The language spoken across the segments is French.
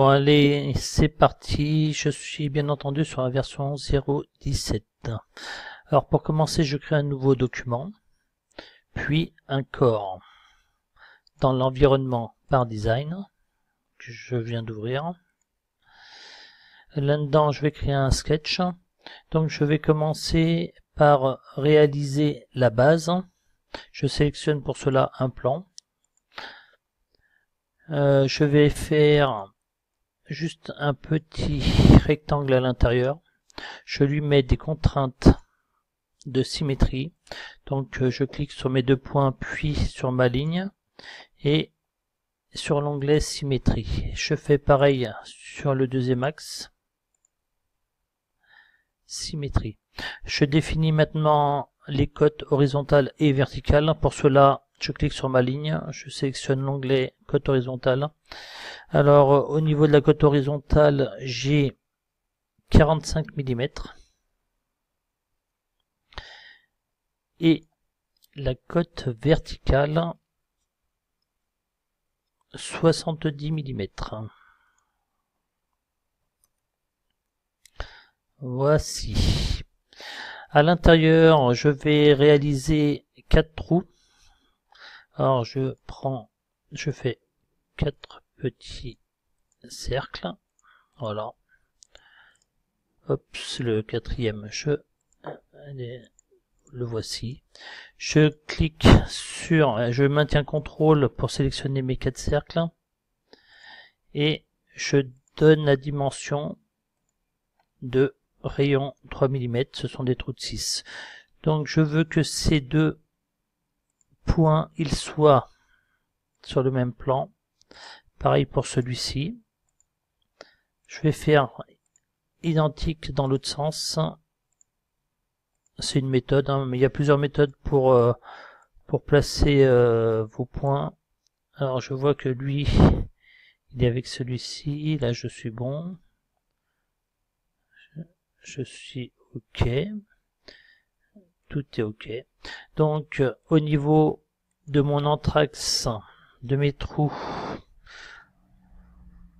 allez, c'est parti. Je suis bien entendu sur la version 0.17. Alors pour commencer, je crée un nouveau document, puis un corps dans l'environnement par design que je viens d'ouvrir. Là-dedans, je vais créer un sketch. Donc je vais commencer par réaliser la base. Je sélectionne pour cela un plan. Je vais faire juste un petit rectangle à l'intérieur. Je lui mets des contraintes de symétrie. Donc je clique sur mes deux points puis sur ma ligne et sur l'onglet symétrie. Je fais pareil sur le deuxième axe. Symétrie. Je définis maintenant les côtes horizontales et verticales. Pour cela, je clique sur ma ligne, je sélectionne l'onglet côte horizontale. Alors au niveau de la côte horizontale, j'ai 45 mm et la côte verticale 70 mm. Voici. À l'intérieur, je vais réaliser 4 trous. Alors je fais 4 petits cercles. Voilà. Hop, le quatrième, le voici. Je clique sur, je maintiens CTRL pour sélectionner mes 4 cercles. Et je donne la dimension de rayon 3 mm, ce sont des trous de 6. Donc je veux que ces deux points, ils soient sur le même plan. Pareil pour celui-ci. Je vais faire identique dans l'autre sens. C'est une méthode, hein, mais il y a plusieurs méthodes pour placer vos points. Alors je vois que lui, il est avec celui-ci. Là je suis bon. Je suis OK. Tout est OK. Donc, au niveau de mon entraxe, de mes trous,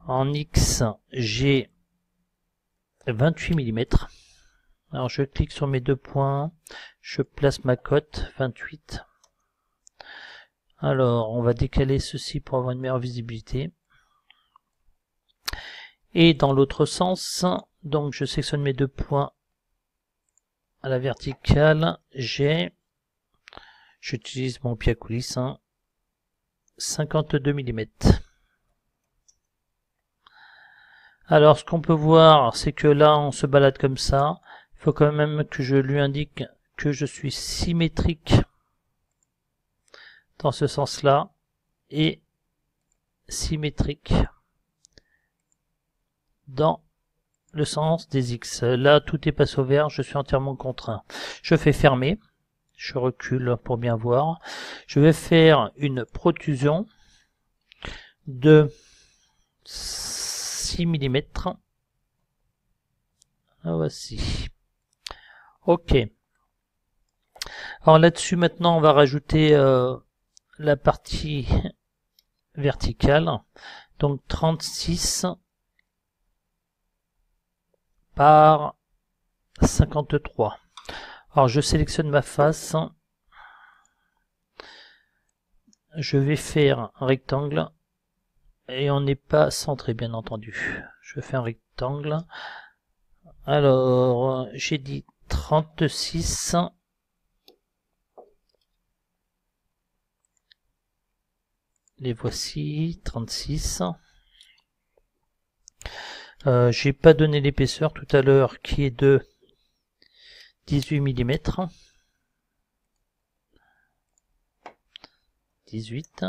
en X, j'ai 28 mm. Alors, je clique sur mes deux points. Je place ma cote, 28. Alors, on va décaler ceci pour avoir une meilleure visibilité. Et dans l'autre sens, donc je sélectionne mes deux points à la verticale, j'utilise mon pied à coulisse, 52 mm. Alors ce qu'on peut voir, c'est que là on se balade comme ça. Il faut quand même que je lui indique que je suis symétrique dans ce sens-là et symétrique dans le sens des X. Là, tout est passé au vert, je suis entièrement contraint. Je fais fermer, je recule pour bien voir. Je vais faire une protrusion de 6 mm. Voici. OK. Alors là-dessus, maintenant, on va rajouter la partie verticale. Donc 36 par 53. Alors je sélectionne ma face. Je vais faire un rectangle. Et on n'est pas centré, bien entendu. Je fais un rectangle. Alors, j'ai dit 36. Les voici, 36. J'ai pas donné l'épaisseur tout à l'heure qui est de 18 mm. 18.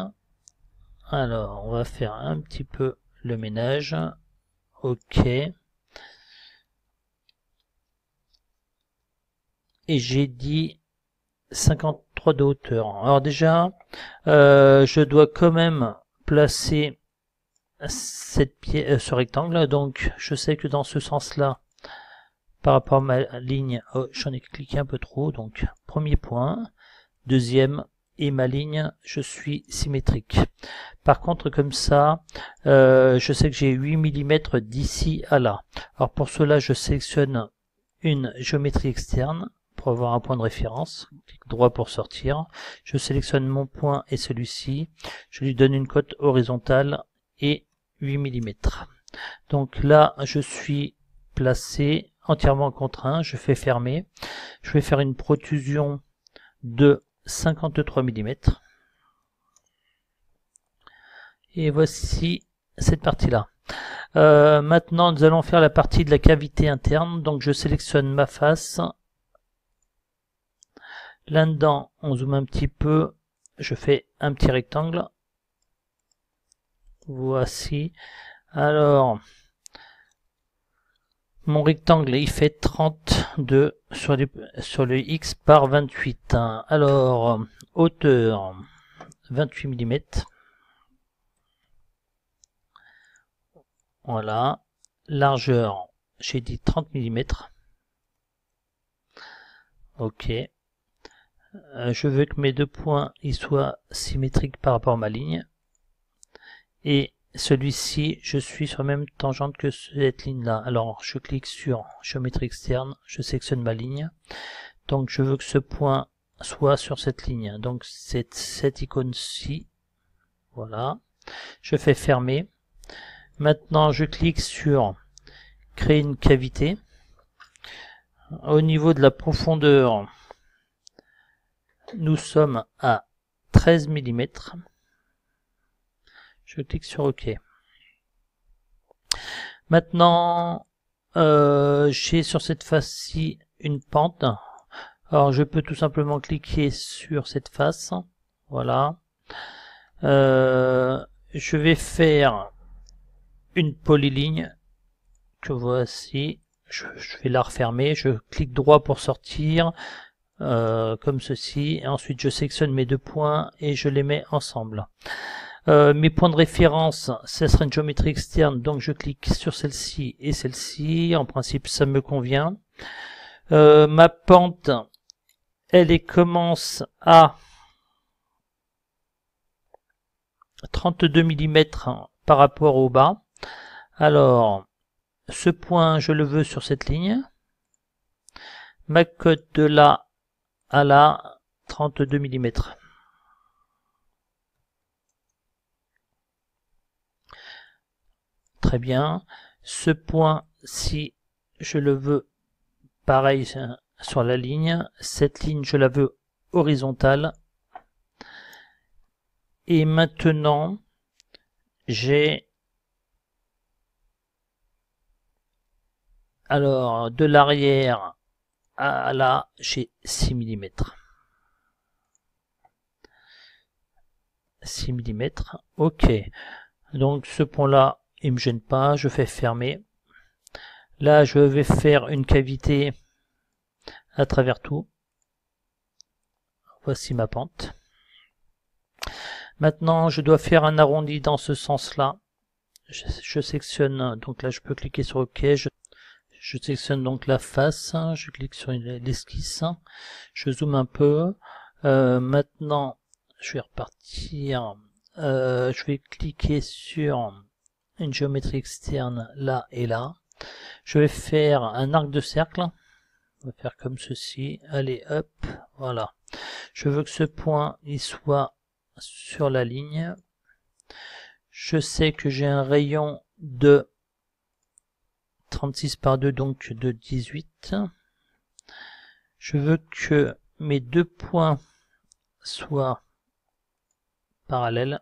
Alors, on va faire un petit peu le ménage. OK. Et j'ai dit 53 de hauteur. Alors déjà, je dois quand même placer ce rectangle. Donc, je sais que dans ce sens-là, par rapport à ma ligne, j'en ai cliqué un peu trop. Donc, premier point. Deuxième et ma ligne, je suis symétrique. Par contre, comme ça, je sais que j'ai 8 mm d'ici à là. Alors pour cela, je sélectionne une géométrie externe pour avoir un point de référence. Clic droit pour sortir. Je sélectionne mon point et celui-ci. Je lui donne une cote horizontale et 8 mm. Donc là, je suis placé entièrement contraint. Je fais fermer. Je vais faire une protrusion de 53 mm. Et voici cette partie-là. Maintenant, nous allons faire la partie de la cavité interne. Donc, je sélectionne ma face. Là-dedans, on zoome un petit peu. Je fais un petit rectangle. Voici. Alors, mon rectangle, il fait 32 sur le X par 28. Alors, hauteur, 28 mm. Voilà. Largeur, j'ai dit 30 mm. Ok. Je veux que mes deux points ils soient symétriques par rapport à ma ligne. Et celui-ci, je suis sur la même tangente que cette ligne-là. Alors, je clique sur géométrie externe, je sélectionne ma ligne. Donc, je veux que ce point soit sur cette ligne. Donc, c'est cette icône-ci. Voilà. Je fais fermer. Maintenant, je clique sur créer une cavité. Au niveau de la profondeur, nous sommes à 13 mm. Je clique sur OK. Maintenant, j'ai sur cette face-ci une pente. Alors, je peux tout simplement cliquer sur cette face. Voilà. Je vais faire une polyligne que voici. Je vais la refermer. Je clique droit pour sortir. Comme ceci. Et ensuite, je sélectionne mes deux points et je les mets ensemble. Mes points de référence, ce sera une géométrie externe, donc je clique sur celle-ci et celle-ci. En principe, ça me convient. Ma pente, elle commence à 32 mm par rapport au bas. Alors, ce point, je le veux sur cette ligne. Ma cote de là à là, 32 mm. Très bien. Ce point-ci, je le veux pareil sur la ligne. Cette ligne, je la veux horizontale. Et maintenant, j'ai alors de l'arrière à là, j'ai 6 mm. 6 mm. OK. Donc ce point-là, il me gêne pas. Je fais fermer. Là, je vais faire une cavité à travers tout. Voici ma pente. Maintenant, je dois faire un arrondi dans ce sens-là. Je sélectionne, donc là je peux cliquer sur OK. Je sélectionne donc la face. Je clique sur l'esquisse. Je zoome un peu. Maintenant, je vais repartir. Je vais cliquer sur une géométrie externe là et là. Je vais faire un arc de cercle. On va faire comme ceci. Allez, hop, voilà. Je veux que ce point il soit sur la ligne. Je sais que j'ai un rayon de 36 par 2, donc de 18. Je veux que mes deux points soient parallèles.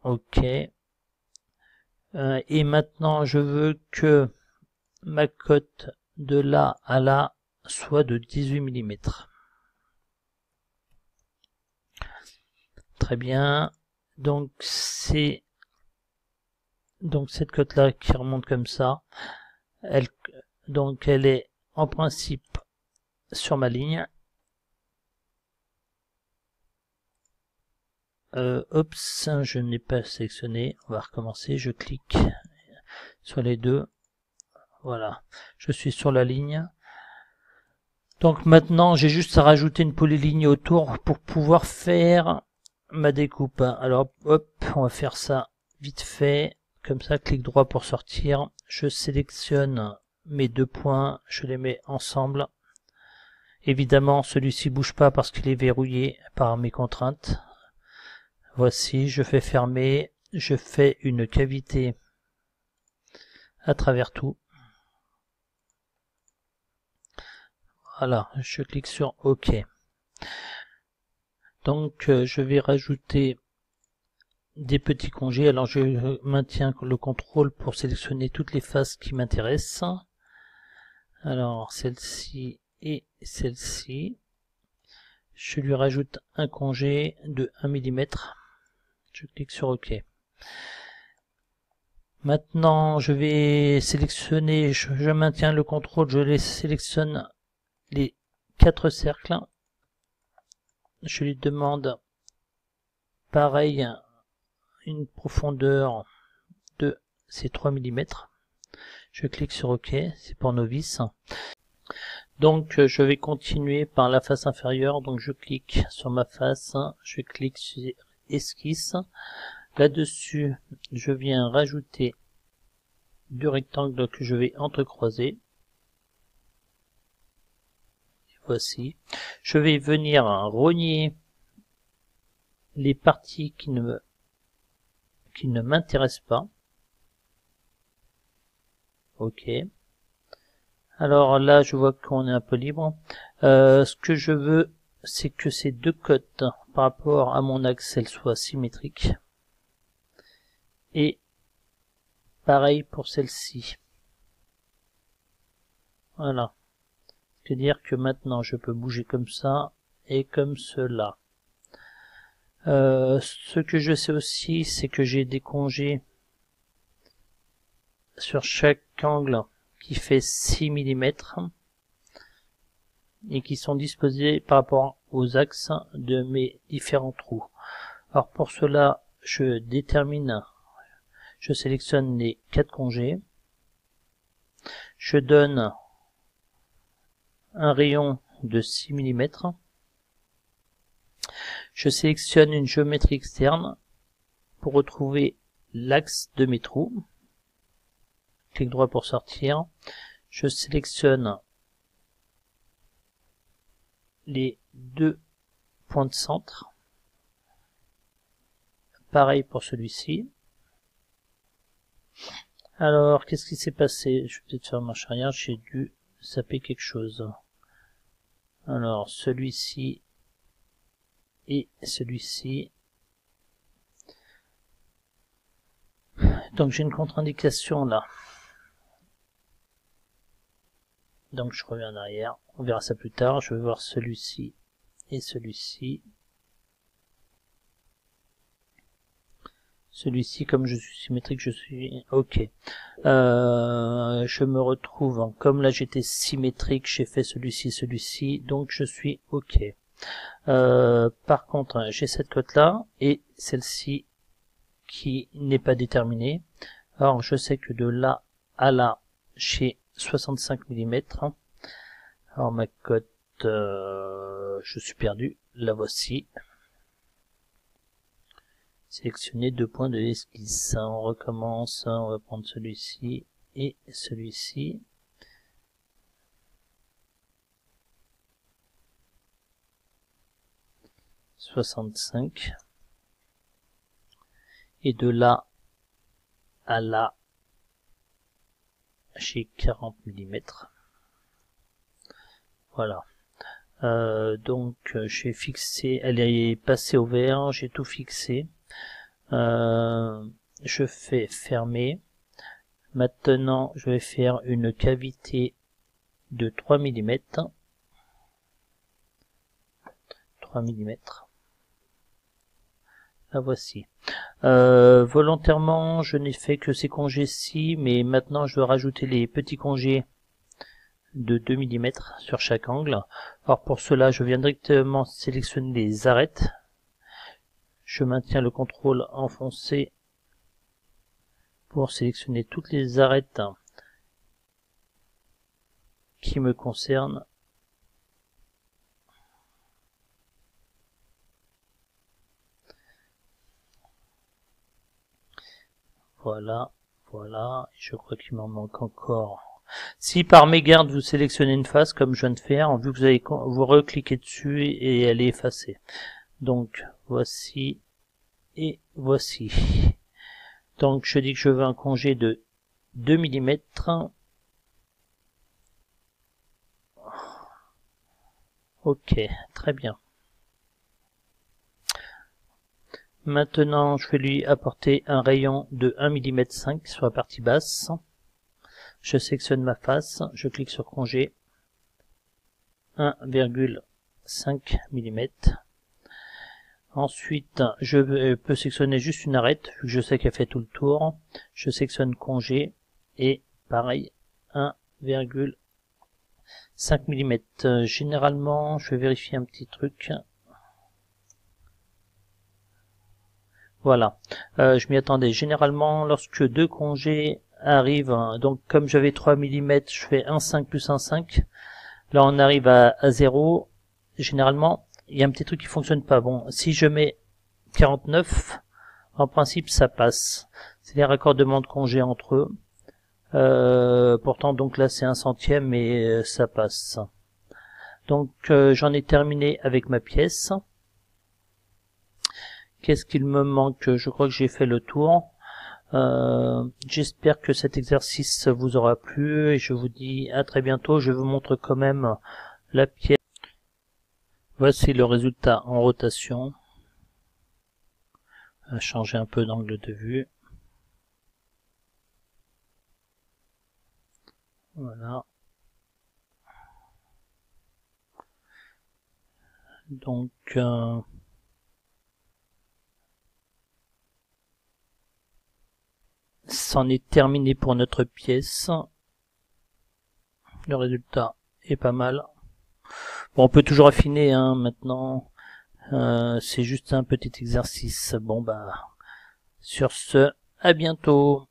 OK. Et maintenant, je veux que ma cote de là à là soit de 18 mm. Très bien. Donc c'est cette cote là qui remonte comme ça. Elle est en principe sur ma ligne. Oups, je n'ai pas sélectionné. On va recommencer. Je clique sur les deux. Voilà. Je suis sur la ligne. Donc maintenant, j'ai juste à rajouter une polyligne autour pour pouvoir faire ma découpe. Alors, hop, on va faire ça vite fait. Comme ça, clic droit pour sortir. Je sélectionne mes deux points, je les mets ensemble. Évidemment, celui-ci bouge pas parce qu'il est verrouillé par mes contraintes. Voici, je fais fermer, je fais une cavité à travers tout. Voilà, je clique sur OK. Donc, je vais rajouter des petits congés. Alors, je maintiens le contrôle pour sélectionner toutes les faces qui m'intéressent. Alors, celle-ci et celle-ci. Je lui rajoute un congé de 1 mm. Je clique sur OK. Maintenant, je vais sélectionner, je maintiens le contrôle, je les sélectionne les 4 cercles. Je lui demande pareil une profondeur de ces 3 mm. Je clique sur OK, c'est pour novice. Donc je vais continuer par la face inférieure, donc je clique sur ma face, je clique sur esquisse. Là-dessus, je viens rajouter du rectangle que je vais entrecroiser. Voici. Je vais venir rogner les parties qui ne m'intéressent pas. OK. Alors là, je vois qu'on est un peu libre. Ce que je veux, c'est que ces deux côtes, par rapport à mon axe, elles soient symétriques. Et pareil pour celle-ci. Voilà. C'est-à-dire que maintenant, je peux bouger comme ça et comme cela. Ce que je sais aussi, c'est que j'ai des congés sur chaque angle qui fait 6 mm et qui sont disposés par rapport aux axes de mes différents trous. Alors pour cela, je sélectionne les 4 congés, je donne un rayon de 6 mm, je sélectionne une géométrie externe pour retrouver l'axe de mes trous, clic droit pour sortir, je sélectionne les deux points de centre, pareil pour celui-ci. Alors, qu'est-ce qui s'est passé? Je vais peut-être faire marche arrière, j'ai dû zapper quelque chose. Alors, celui-ci et celui-ci. Donc, j'ai une contre-indication là. Donc, je reviens en arrière. On verra ça plus tard. Je vais voir celui-ci et celui-ci. Celui-ci, comme je suis symétrique, je suis OK. Je me retrouve, comme là j'étais symétrique, j'ai fait celui-ci, donc je suis OK. Par contre, j'ai cette cote-là et celle-ci qui n'est pas déterminée. Alors, je sais que de là à là, j'ai 65 mm. Alors, ma cote, je suis perdu. La voici. Sélectionner deux points de l'esquisse. On recommence, on va prendre celui-ci et celui-ci. « 65 » et de là à là, j'ai 40 mm. Voilà. Donc j'ai fixé, elle est passée au vert, j'ai tout fixé. Je fais fermer. Maintenant, je vais faire une cavité de 3 mm. 3 mm. La voici. Volontairement, je n'ai fait que ces congés-ci, mais maintenant je veux rajouter les petits congés de 2 mm sur chaque angle. Alors pour cela, je viens directement sélectionner les arêtes. Je maintiens le contrôle enfoncé pour sélectionner toutes les arêtes qui me concernent. Voilà, voilà. Je crois qu'il m'en manque encore. Si par mégarde vous sélectionnez une face, comme je viens de faire, vu que vous allez vous recliquer dessus et elle est effacée. Donc, voici et voici. Donc, je dis que je veux un congé de 2 mm. Ok, très bien. Maintenant, je vais lui apporter un rayon de 1,5 mm sur la partie basse. Je sélectionne ma face, je clique sur congé, 1,5 mm. Ensuite, je peux sélectionner juste une arête, vu que je sais qu'elle fait tout le tour. Je sélectionne congé, et pareil, 1,5 mm. Généralement, je vais vérifier un petit truc. Voilà, je m'y attendais. Généralement, lorsque deux congés arrivent, donc comme j'avais 3 mm, je fais 1,5 plus 1,5. Là, on arrive à 0. Généralement, il y a un petit truc qui fonctionne pas. Bon, si je mets 49, en principe, ça passe. C'est les raccordements de congés entre eux. Pourtant, donc là, c'est 1/100, mais ça passe. Donc, j'en ai terminé avec ma pièce. Qu'est-ce qu'il me manque? Je crois que j'ai fait le tour. J'espère que cet exercice vous aura plu et je vous dis à très bientôt. Je vous montre quand même la pièce. Voici le résultat en rotation. On va changer un peu d'angle de vue. Voilà. Donc c'en est terminé pour notre pièce. Le résultat est pas mal. Bon, on peut toujours affiner hein, maintenant. C'est juste un petit exercice. Bon bah sur ce, à bientôt.